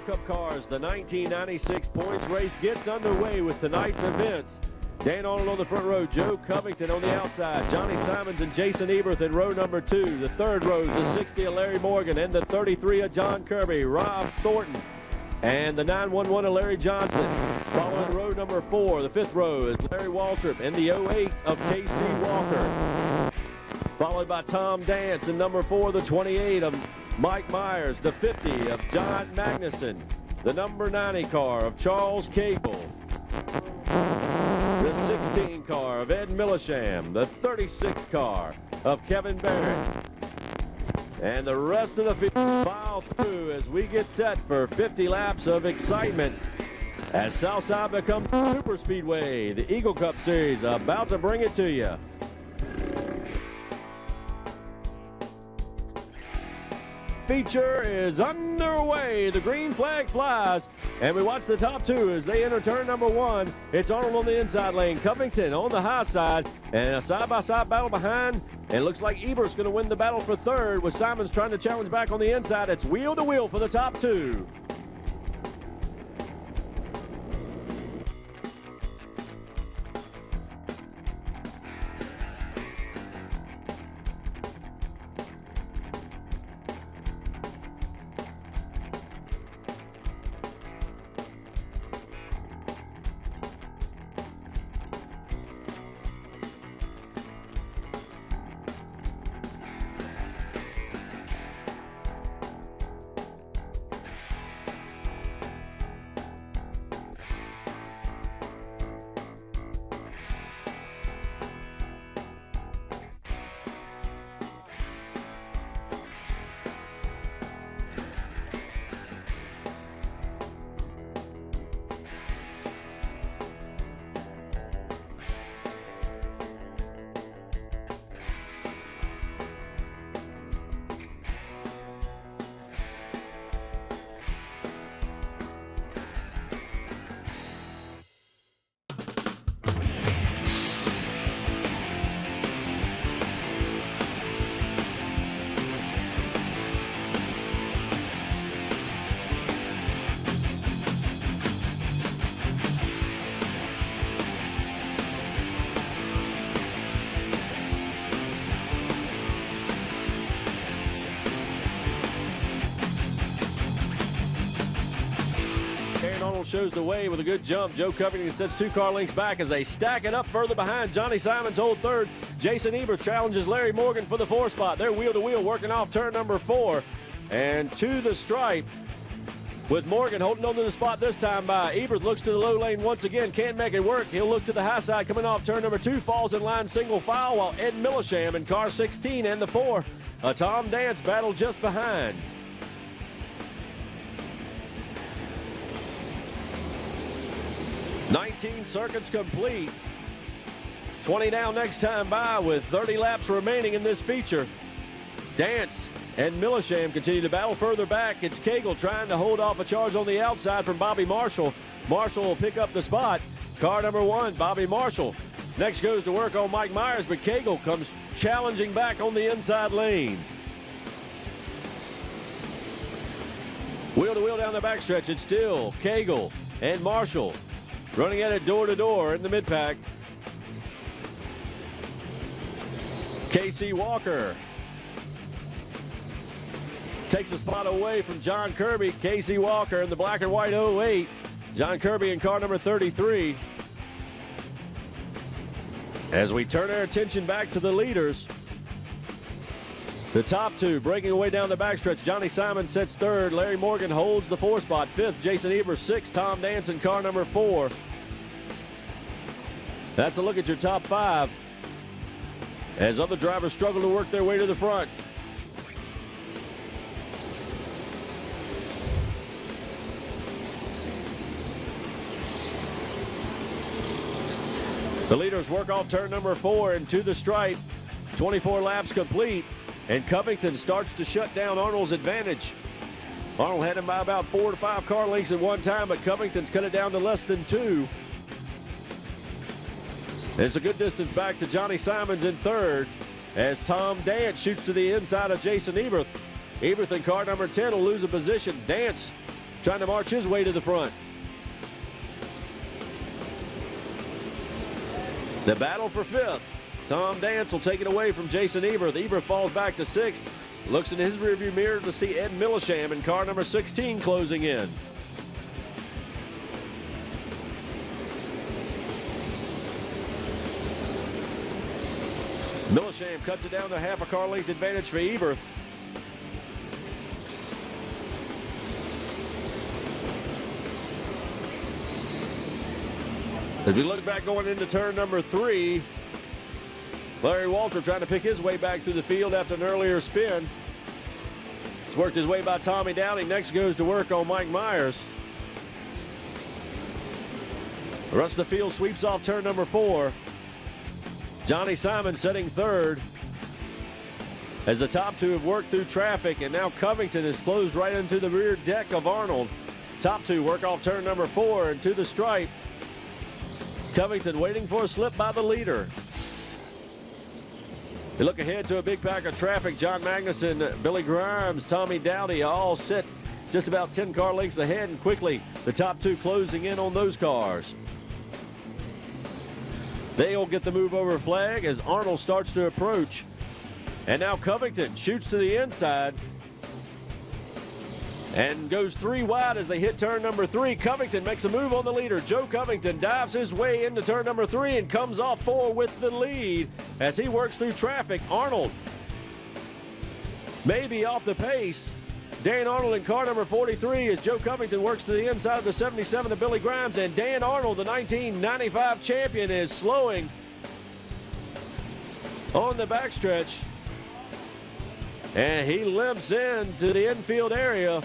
Cup cars, the 1996 points race gets underway with tonight's events. Dan Arnold on the front row, Joe Covington on the outside, Johnny Simons and Jason Eberth in row number 2. The third row is the 60 of Larry Morgan and the 33 of John Kirby, Rob Thornton, and the 911 of Larry Johnson. Following row number 4, the fifth row is Larry Waltrip and the 08 of K.C. Walker. Followed by Tom Dance in number 4, the 28 of Mike Myers, the 50 of John Magnuson, the number 90 car of Charles Cable, the 16 car of Ed Millisham, the 36 car of Kevin Barrett, and the rest of the field file through as we get set for 50 laps of excitement as Southside becomes Super Speedway. The Eagle Cup Series about to bring it to you. Feature is underway. The green flag flies, and we watch the top two as they enter turn number 1. It's Arnold on the inside lane, Covington on the high side, and a side-by-side battle behind. And it looks like Ebert's going to win the battle for third, with Simons trying to challenge back on the inside. It's wheel to wheel for the top two. Arnold shows the way with a good jump. Joe Covington sets 2 car lengths back as they stack it up further behind. Johnny Simons hold third. Jason Eberth challenges Larry Morgan for the 4 spot. They're wheel to wheel working off turn number 4 and to the stripe, with Morgan holding on to the spot this time by Eberth. Looks to the low lane once again, can't make it work. He'll look to the high side coming off turn number 2, falls in line single file, while Ed Millisham in car 16 and the 4. Tom Dance battle just behind. 19 circuits complete. 20 down next time by with 30 laps remaining in this feature. Dance and Millisham continue to battle further back. It's Cagle trying to hold off a charge on the outside from Bobby Marshall. Marshall will pick up the spot. Car number 1, Bobby Marshall. Next goes to work on Mike Myers, but Cagle comes challenging back on the inside lane. Wheel to wheel down the backstretch. It's still Cagle and Marshall running at it door to door in the mid-pack. K.C. Walker takes a spot away from John Kirby. K.C. Walker in the black and white 08. John Kirby in car number 33. As we turn our attention back to the leaders, the top two breaking away down the backstretch. Johnny Simons sets third. Larry Morgan holds the 4 spot. 5th, Jason Eberth. 6th, Tom Dance in car number 4. That's a look at your top 5 as other drivers struggle to work their way to the front. The leaders work off turn number 4 and to the stripe. 24 laps complete, and Covington starts to shut down Arnold's advantage. Arnold had him by about 4 to 5 car lengths at one time, but Covington's cut it down to less than 2. It's a good distance back to Johnny Simons in third as Tom Dance shoots to the inside of Jason Eberth. Eberth in car number 10 will lose a position. Dance trying to march his way to the front. The battle for 5th. Tom Dance will take it away from Jason Eberth. Eberth falls back to 6th. Looks in his rearview mirror to see Ed Millisham in car number 16 closing in. Millisham cuts it down to half a car length advantage for Eberth. As we look back going into turn number 3, Larry Waltrip trying to pick his way back through the field after an earlier spin. He's worked his way by Tommy Downing. Next goes to work on Mike Myers. The rest of the field sweeps off turn number 4. Johnny Simon setting 3rd as the top 2 have worked through traffic, and now Covington is closed right into the rear deck of Arnold. Top 2 work off turn number 4 and to the stripe. Covington waiting for a slip by the leader. We look ahead to a big pack of traffic. John Magnuson, Billy Grimes, Tommy Dowdy all sit just about 10 car lengths ahead, and quickly the top 2 closing in on those cars. They'll get the move over flag as Arnold starts to approach. And now Covington shoots to the inside and goes 3 wide as they hit turn number 3. Covington makes a move on the leader. Joe Covington dives his way into turn number 3 and comes off 4 with the lead as he works through traffic. Arnold may be off the pace. Dan Arnold in car number 43 as Joe Covington works to the inside of the 77 of Billy Grimes, and Dan Arnold, the 1995 champion, is slowing on the backstretch, and he limps into the infield area.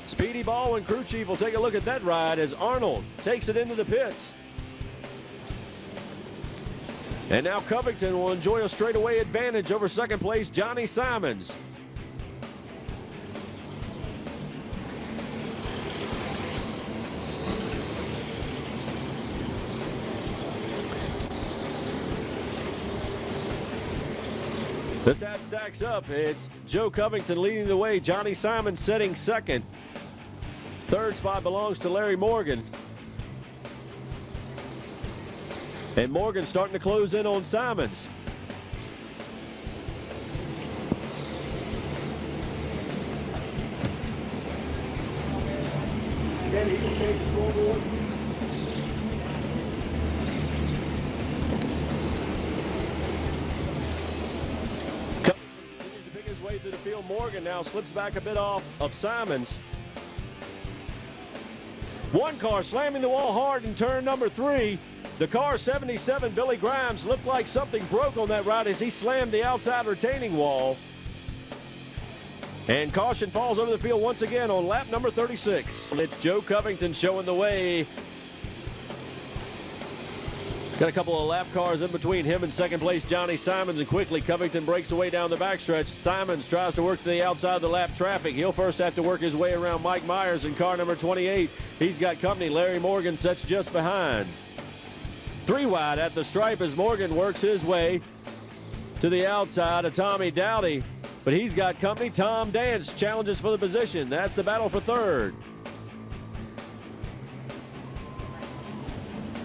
Speedy Baldwin, crew chief, will take a look at that ride as Arnold takes it into the pits. And now Covington will enjoy a straightaway advantage over second place Johnny Simons. The stat stacks up. It's Joe Covington leading the way. Johnny Simons setting 2nd. 3rd spot belongs to Larry Morgan. And Morgan starting to close in on Simons. Continues to pick his way through the field. Morgan now slips back a bit off of Simons. One car slamming the wall hard in turn number 3. The car 77, Billy Grimes, looked like something broke on that ride as he slammed the outside retaining wall. And caution falls over the field once again on lap number 36. It's Joe Covington showing the way. Got a couple of lap cars in between him and second place Johnny Simons, and quickly Covington breaks away down the backstretch. Simons tries to work to the outside of the lap traffic. He'll first have to work his way around Mike Myers in car number 28. He's got company. Larry Morgan sits just behind. 3 wide at the stripe as Morgan works his way to the outside of Tommy Dowdy, but he's got company. Tom Dance challenges for the position. That's the battle for 3rd.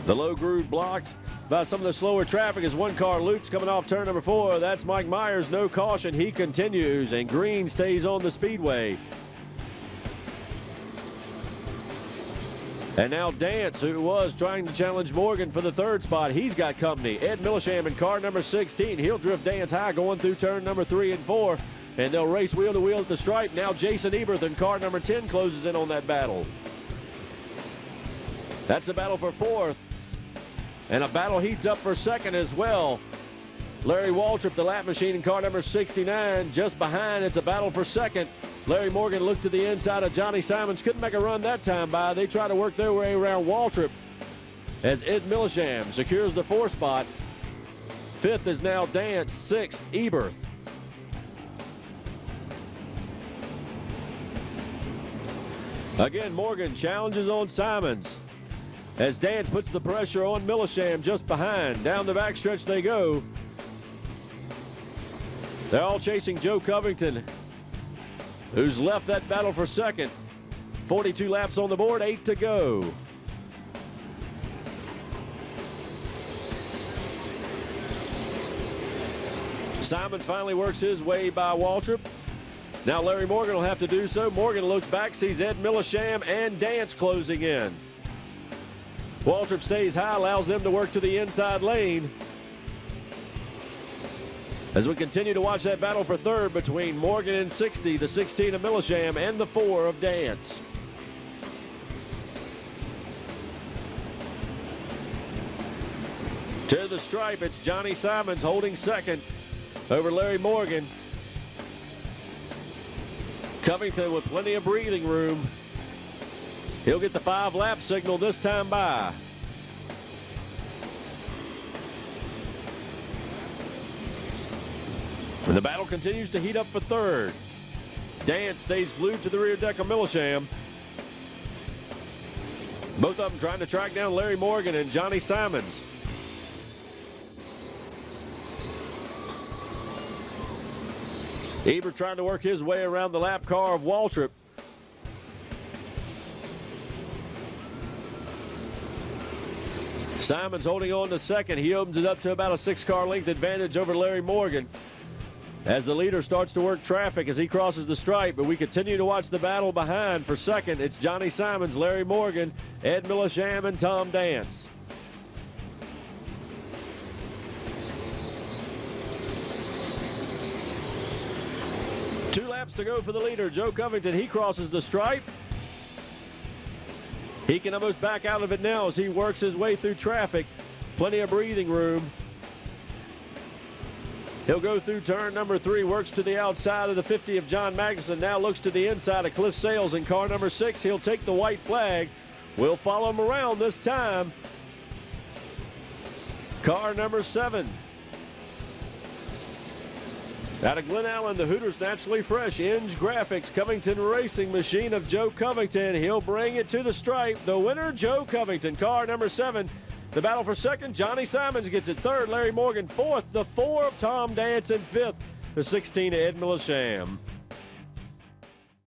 The low groove blocked by some of the slower traffic as one car loops coming off turn number 4. That's Mike Myers, no caution. He continues, and green stays on the speedway. And now Dance, who was trying to challenge Morgan for the 3rd spot, he's got company. Ed Millisham in car number 16. He'll drift Dance high going through turn number 3 and 4, and they'll race wheel to wheel at the stripe. Now Jason Eberth in car number 10 closes in on that battle. That's the battle for 4th. And a battle heats up for 2nd as well. Larry Waltrip, the lap machine in car number 69, just behind. It's a battle for 2nd. Larry Morgan looked to the inside of Johnny Simons. Couldn't make a run that time by. They try to work their way around Waltrip as Ed Millisham secures the 4th spot. 5th is now Dance. 6th, Eberth. Again, Morgan challenges on Simons as Dance puts the pressure on Millisham just behind. Down the backstretch they go. They're all chasing Joe Covington, who's left that battle for 2nd. 42 laps on the board, 8 to go. Simons finally works his way by Waltrip. Now Larry Morgan will have to do so. Morgan looks back, sees Ed Millisham and Dance closing in. Waltrip stays high, allows them to work to the inside lane. As we continue to watch that battle for third between Morgan and 60, the 16 of Millisham, and the 4 of Dance. To the stripe, it's Johnny Simons holding second over Larry Morgan. Covington with plenty of breathing room. He'll get the 5-lap signal this time by. And the battle continues to heat up for third. Dance stays glued to the rear deck of Millisham. Both of them trying to track down Larry Morgan and Johnny Simons. Ebert trying to work his way around the lap car of Waltrip. Simons holding on to second. He opens it up to about a 6-car length advantage over Larry Morgan as the leader starts to work traffic as he crosses the stripe. But we continue to watch the battle behind. For second, it's Johnny Simons, Larry Morgan, Ed Millisham, and Tom Dance. Two laps to go for the leader, Joe Covington. He crosses the stripe. He can almost back out of it now as he works his way through traffic. Plenty of breathing room. He'll go through turn number 3, works to the outside of the 50 of John Magnuson, now looks to the inside of Cliff Sales in car number 6. He'll take the white flag. We'll follow him around this time. Car number 7. Out of Glen Allen, the Hooters Naturally Fresh Inge Graphics Covington Racing Machine of Joe Covington. He'll bring it to the stripe. The winner, Joe Covington, car number 7. The battle for second, Johnny Simons gets it third. Larry Morgan fourth. The 4 of Tom Dance in fifth. The 16 of Ed Millisham.